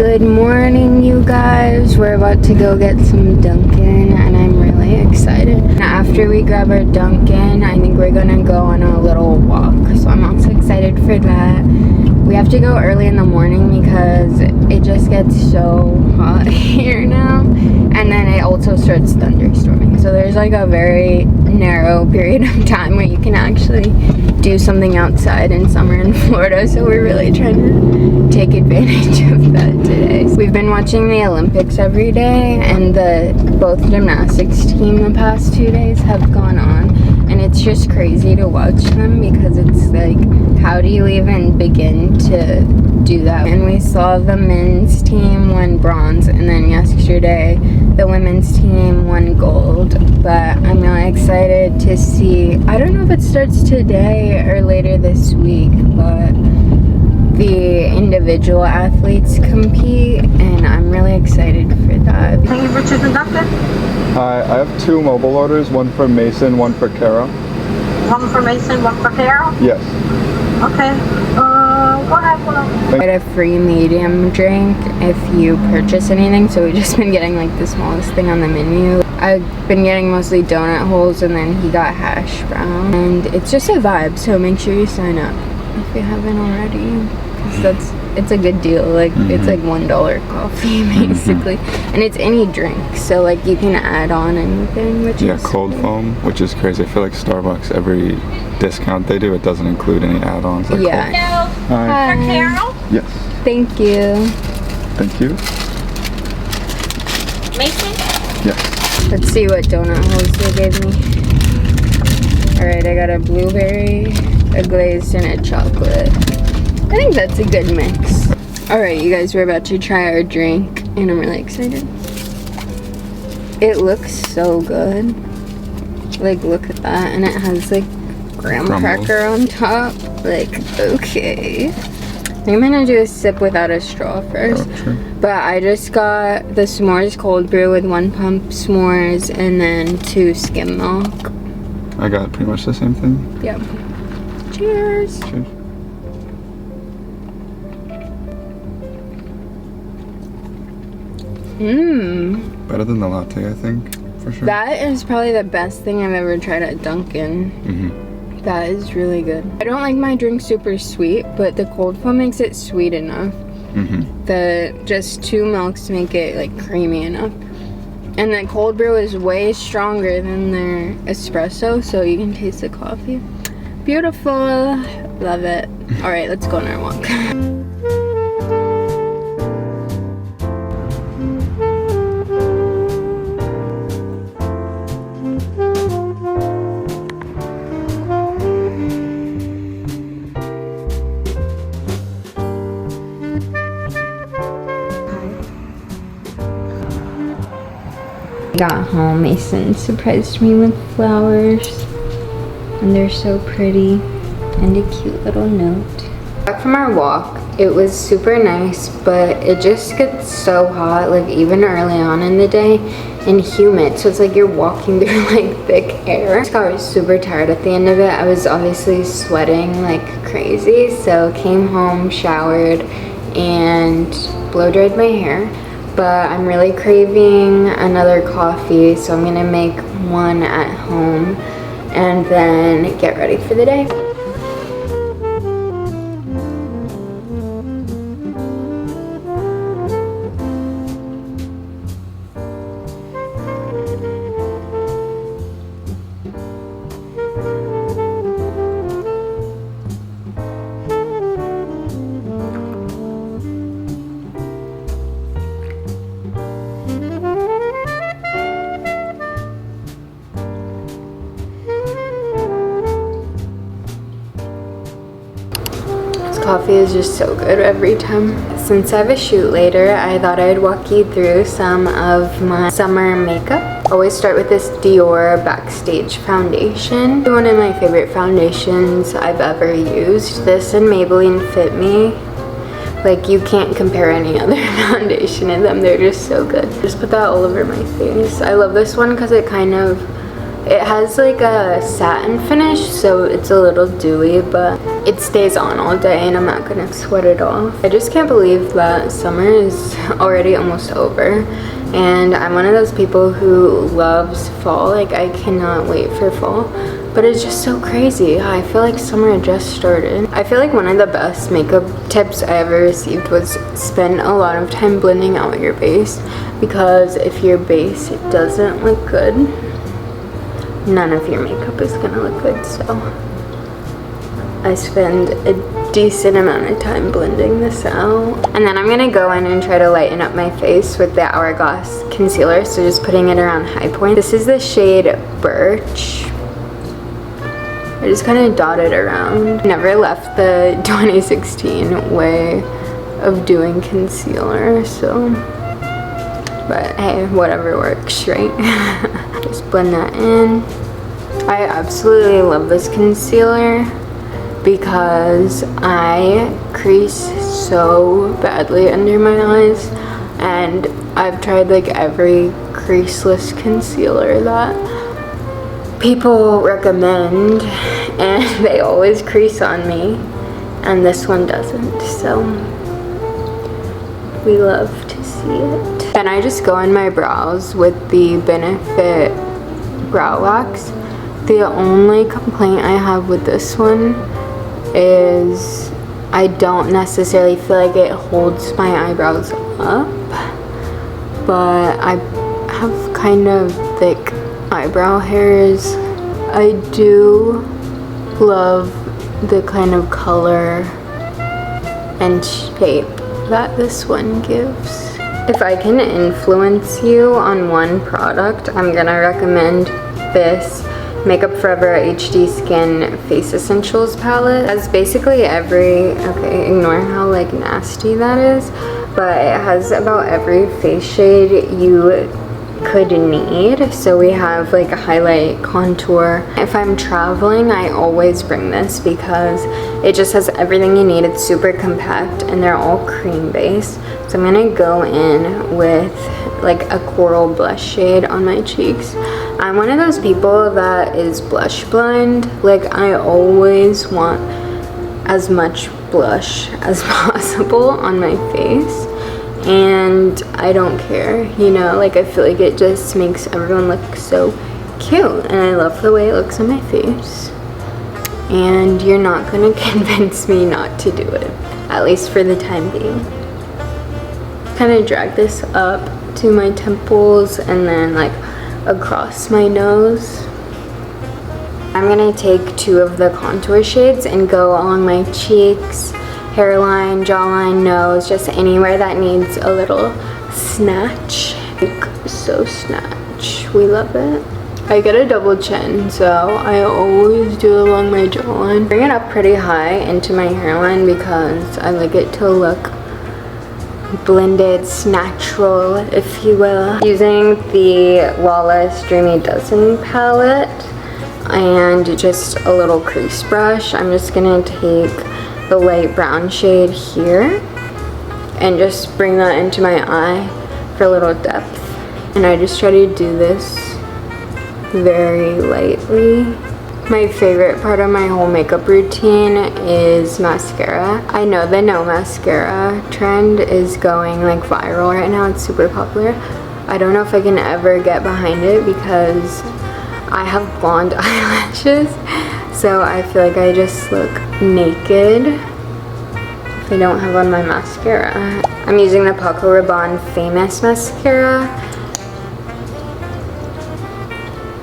Good morning, you guys. We're about to go get some Dunkin, and I'm really excited. After we grab our Dunkin, I think we're gonna go on a little walk, so I'm also excited for that. We have to go early in the morning because it just gets so hot here now, and then it also starts thunderstorming, so there's like a very narrow period of time where you can actually do something outside in summer in Florida, so we're really trying to take advantage of that today. We've been watching the Olympics every day, and both gymnastics team the past 2 days have gone on, and it's just crazy to watch them because it's like, how do you even begin to do that? And we saw the men's team win bronze, and then yesterday the women's team won gold. But I'm really excited to see, I don't know if it starts today or later this week, but the individual athletes compete, and I'm really excited for that. Thank you for choosing Dunkin. Hi, I have 2 mobile orders, one for Mason, one for Kara. One for Mason, one for Kara? Yes. Okay. Go ahead, hold on. Get a free medium drink if you purchase anything, so we've just been getting like the smallest thing on the menu. I've been getting mostly donut holes, and then he got hash brown, and it's just a vibe, so make sure you sign up if you haven't already, because it's a good deal. Like it's like $1 coffee basically, and it's any drink, so like you can add on anything, which is cold foam, which is crazy. I feel like Starbucks, every discount they do, it doesn't include any add-ons. Like yeah. Hi. For Carol? Yes. Thank you. Thank you. Mason? Yes. Let's see what donut holes they gave me. Alright, I got a blueberry, a glazed, and a chocolate. I think that's a good mix. Alright, you guys, we're about to try our drink, and I'm really excited. It looks so good. Like, look at that, and it has like graham cracker on top. Like, okay. I'm gonna do a sip without a straw first. Oh, sure. But I just got the s'mores cold brew with 1 pump s'mores and then 2 skim milk. I got pretty much the same thing. Yep. Cheers. Cheers. Mmm. Better than the latte, I think, for sure. That is probably the best thing I've ever tried at Dunkin. That is really good. I don't like my drink super sweet, but the cold foam makes it sweet enough. The just 2 milks to make it like creamy enough. And the cold brew is way stronger than their espresso, so you can taste the coffee. Beautiful. Love it. All right, let's go on our walk. Got home, Mason surprised me with flowers, and they're so pretty, and a cute little note. Back from our walk, it was super nice, but it just gets so hot, like even early on in the day, and humid, so it's like you're walking through like thick air. I just got super tired at the end of it. I was obviously sweating like crazy, so came home, showered, and blow dried my hair. But I'm really craving another coffee, so I'm gonna make one at home and then get ready for the day. Coffee is just so good every time. Since I have a shoot later, I thought I'd walk you through some of my summer makeup. Always start with this Dior Backstage foundation. One of my favorite foundations I've ever used. This and Maybelline Fit Me. Like, you can't compare any other foundation in them. They're just so good. Just put that all over my face. I love this one because it kind of It has like a satin finish, so it's a little dewy, but it stays on all day and I'm not gonna sweat it off. I just can't believe that summer is already almost over. And I'm one of those people who loves fall. Like, I cannot wait for fall. But it's just so crazy. I feel like summer just started. I feel like one of the best makeup tips I ever received was spend a lot of time blending out your base. Because if your base doesn't look good, none of your makeup is gonna look good. So I spend a decent amount of time blending this out. And then I'm gonna go in and try to lighten up my face with the Hourglass concealer. So just putting it around high point. This is the shade Birch. I just kind of dot it around. Never left the 2016 way of doing concealer, so. But hey, whatever works, right? Just blend that in. I absolutely love this concealer because I crease so badly under my eyes, and I've tried like every creaseless concealer that people recommend and they always crease on me, and this one doesn't, so we love to see it. Then I just go in my brows with the Benefit brow wax. The only complaint I have with this one is I don't necessarily feel like it holds my eyebrows up, but I have kind of thick eyebrow hairs. I do love the kind of color and shape that this one gives. If I can influence you on one product, I'm gonna recommend this Makeup Forever HD Skin Face Essentials palette. It has basically every, okay, ignore how like nasty that is, but it has about every face shade you could need. So we have like a highlight, contour. If I'm traveling, I always bring this because it just has everything you need. It's super compact and they're all cream based. So I'm gonna go in with like a coral blush shade on my cheeks. I'm one of those people that is blush blind. Like, I always want as much blush as possible on my face, and I don't care, you know, like I feel like it just makes everyone look so cute, and I love the way it looks on my face, and you're not gonna convince me not to do it, at least for the time being. Kind of drag this up to my temples and then like across my nose. I'm gonna take 2 of the contour shades and go along my cheeks, hairline, jawline, nose, just anywhere that needs a little snatch. So snatch, we love it. I get a double chin, so I always do it along my jawline. Bring it up pretty high into my hairline because I like it to look blended, natural, if you will. Using the Lawless Dreamy Dozen palette and just a little crease brush, I'm just gonna take the light brown shade here and just bring that into my eye for a little depth. And I just try to do this very lightly. My favorite part of my whole makeup routine is mascara. I know the no mascara trend is going like viral right now. It's super popular. I don't know if I can ever get behind it because I have blonde eyelashes, so I feel like I just look naked if I don't have on my mascara. I'm using the Paco Rabanne Famous mascara.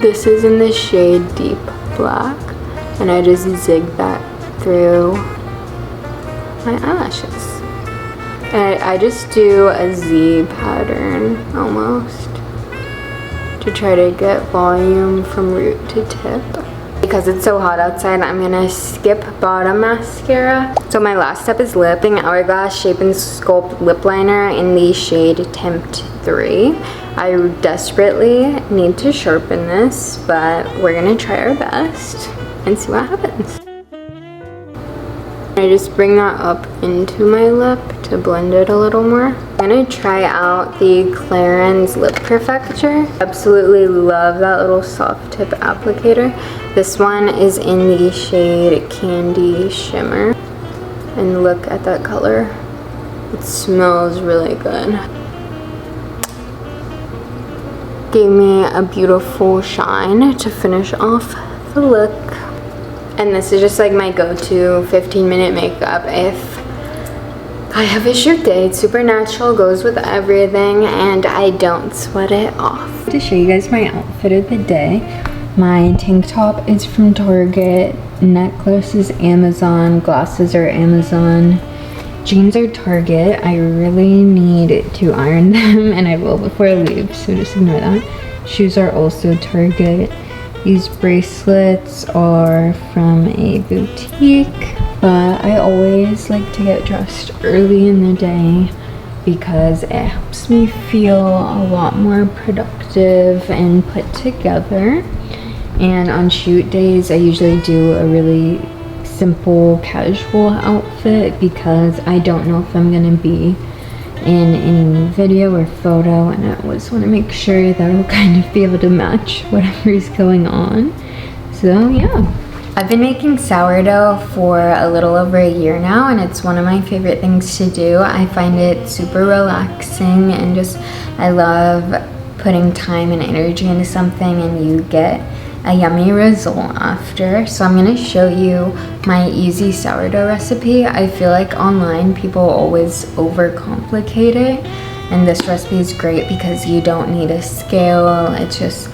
This is in the shade Deep Black, and I just zig that through my eyelashes. And I just do a Z pattern almost to try to get volume from root to tip. Because it's so hot outside, I'm gonna skip bottom mascara. So my last step is lip. Using Hourglass Shape and Sculpt lip liner in the shade Tempt 3. I desperately need to sharpen this, but we're gonna try our best and see what happens. I just bring that up into my lip to blend it a little more. I'm gonna try out the Clarins Lip Perfector. Absolutely love that little soft tip applicator. This one is in the shade Candy Shimmer. And look at that color. It smells really good. Gave me a beautiful shine to finish off the look. And this is just like my go-to 15-minute makeup if I have a shoot day. It's super natural, goes with everything, and I don't sweat it off. To show you guys my outfit of the day, my tank top is from Target, necklace is Amazon, glasses are Amazon, jeans are Target. I really need to iron them, and I will before I leave, so just ignore that. Shoes are also Target. These bracelets are from a boutique, but I always like to get dressed early in the day because it helps me feel a lot more productive and put together. And on shoot days, I usually do a really simple casual outfit because I don't know if I'm gonna be in any video or photo, and I always want to make sure that I'll kind of be able to match whatever's going on. So yeah, I've been making sourdough for a little over a year now, and it's one of my favorite things to do. I find it super relaxing, and just I love putting time and energy into something and you get a yummy result after. So I'm gonna show you my easy sourdough recipe. I feel like online people always overcomplicate it, and this recipe is great because you don't need a scale. It's just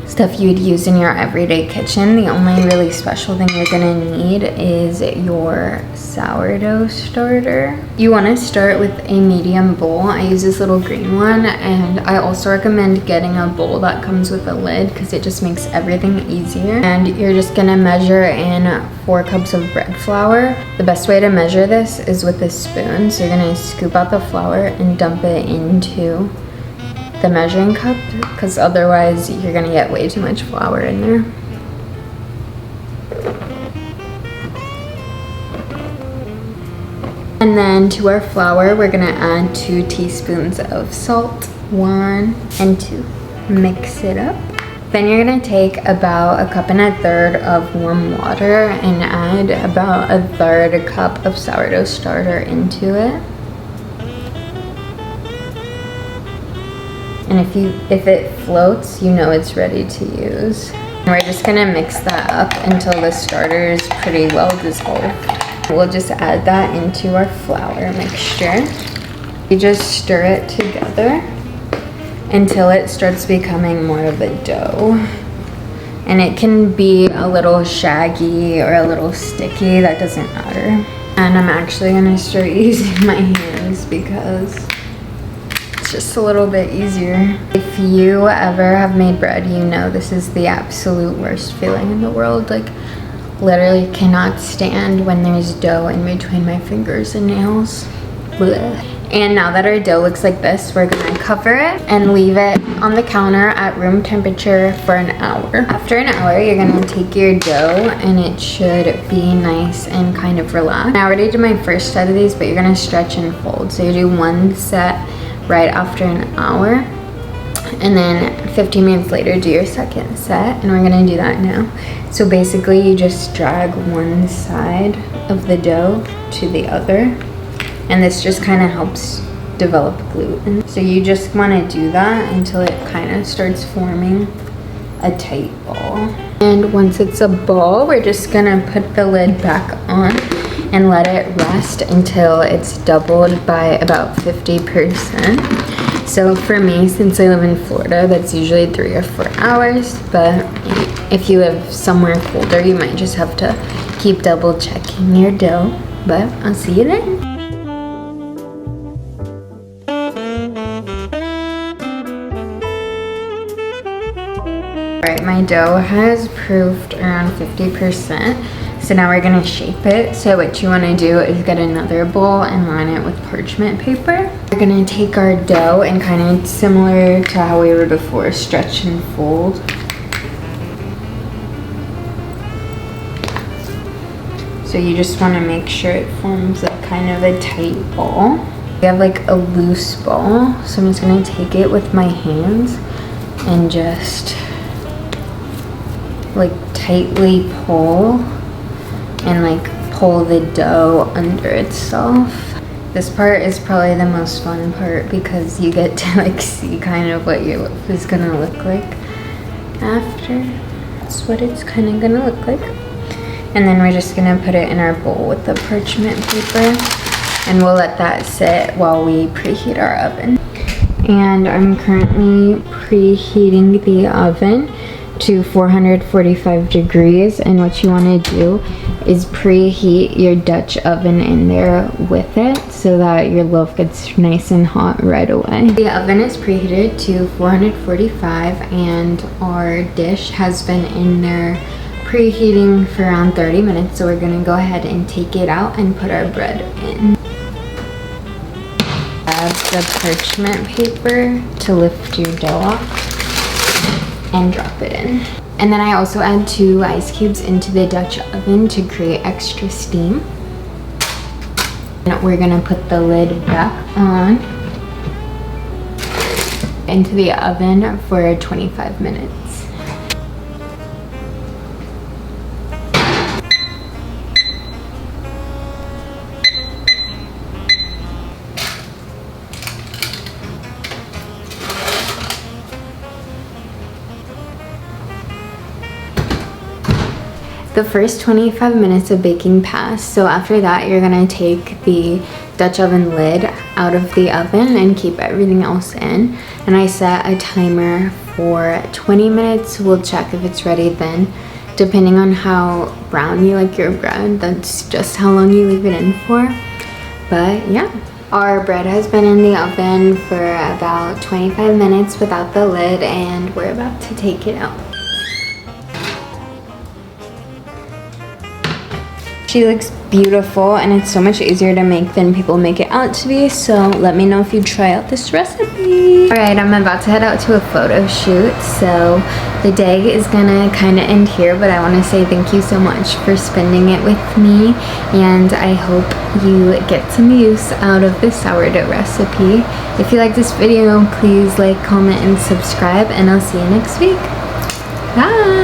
stuff you'd use in your everyday kitchen. The only really special thing you're gonna need is your sourdough starter. You wanna start with a medium bowl. I use this little green one, and I also recommend getting a bowl that comes with a lid because it just makes everything easier. And you're just gonna measure in 4 cups of bread flour. The best way to measure this is with a spoon. So you're gonna scoop out the flour and dump it into the measuring cup, because otherwise you're gonna get way too much flour in there. And then to our flour, we're gonna add 2 teaspoons of salt, 1 and 2. Mix it up. Then you're gonna take about 1 1/3 cups of warm water and add about 1/3 cup of sourdough starter into it. And if it floats, you know it's ready to use. And we're just gonna mix that up until the starter is pretty well dissolved. We'll just add that into our flour mixture. You just stir it together until it starts becoming more of a dough. And it can be a little shaggy or a little sticky, that doesn't matter. And I'm actually gonna start using my hands because just a little bit easier. If you ever have made bread, you know this is the absolute worst feeling in the world. Like, literally cannot stand when there's dough in between my fingers and nails. Blech. And now that our dough looks like this, we're gonna cover it and leave it on the counter at room temperature for an hour. After an hour, you're gonna take your dough and it should be nice and kind of relaxed. I already did my first set of these, but you're gonna stretch and fold. So you do 1 set right after an hour, and then 15 minutes later do your second set, and we're gonna do that now. So basically you just drag one side of the dough to the other, and this just kind of helps develop gluten. So you just want to do that until it kind of starts forming a tight ball. And once it's a ball, we're just gonna put the lid back on and let it rest until it's doubled by about 50%. So for me, since I live in Florida, that's usually 3 or 4 hours, but if you live somewhere colder, you might just have to keep double checking your dough. But I'll see you then. Alright, my dough has proofed around 50%. So now we're gonna shape it. So what you wanna do is get another bowl and line it with parchment paper. We're gonna take our dough and kind of similar to how we were before, stretch and fold. So So you just want to make sure it forms like kind of a tight ball. We have like a loose ball, so I'm just going to take it with my hands and just like tightly pull and like pull the dough under itself. This part is probably the most fun part because you get to like see kind of what your loaf is gonna look like after. That's what it's kind of gonna look like. And then we're just gonna put it in our bowl with the parchment paper, and we'll let that sit while we preheat our oven. And I'm currently preheating the oven to 445 degrees, and what you want to do is preheat your Dutch oven in there with it so that your loaf gets nice and hot right away. The oven is preheated to 445 and our dish has been in there preheating for around 30 minutes, so we're going to go ahead and take it out and put our bread in. Grab the parchment paper to lift your dough off and drop it in. And then I also add 2 ice cubes into the Dutch oven to create extra steam. And we're gonna put the lid back on into the oven for 25 minutes. The first 25 minutes of baking passed, so after that you're gonna take the Dutch oven lid out of the oven and keep everything else in. And I set a timer for 20 minutes. We'll check if it's ready then. Depending on how brown you like your bread, that's just how long you leave it in for. But yeah, our bread has been in the oven for about 25 minutes without the lid, and we're about to take it out. She looks beautiful, and it's so much easier to make than people make it out to be, so let me know if you try out this recipe. Alright, I'm about to head out to a photo shoot, so the day is gonna kind of end here, but I want to say thank you so much for spending it with me, and I hope you get some use out of this sourdough recipe. If you like this video, please like, comment, and subscribe, and I'll see you next week. Bye!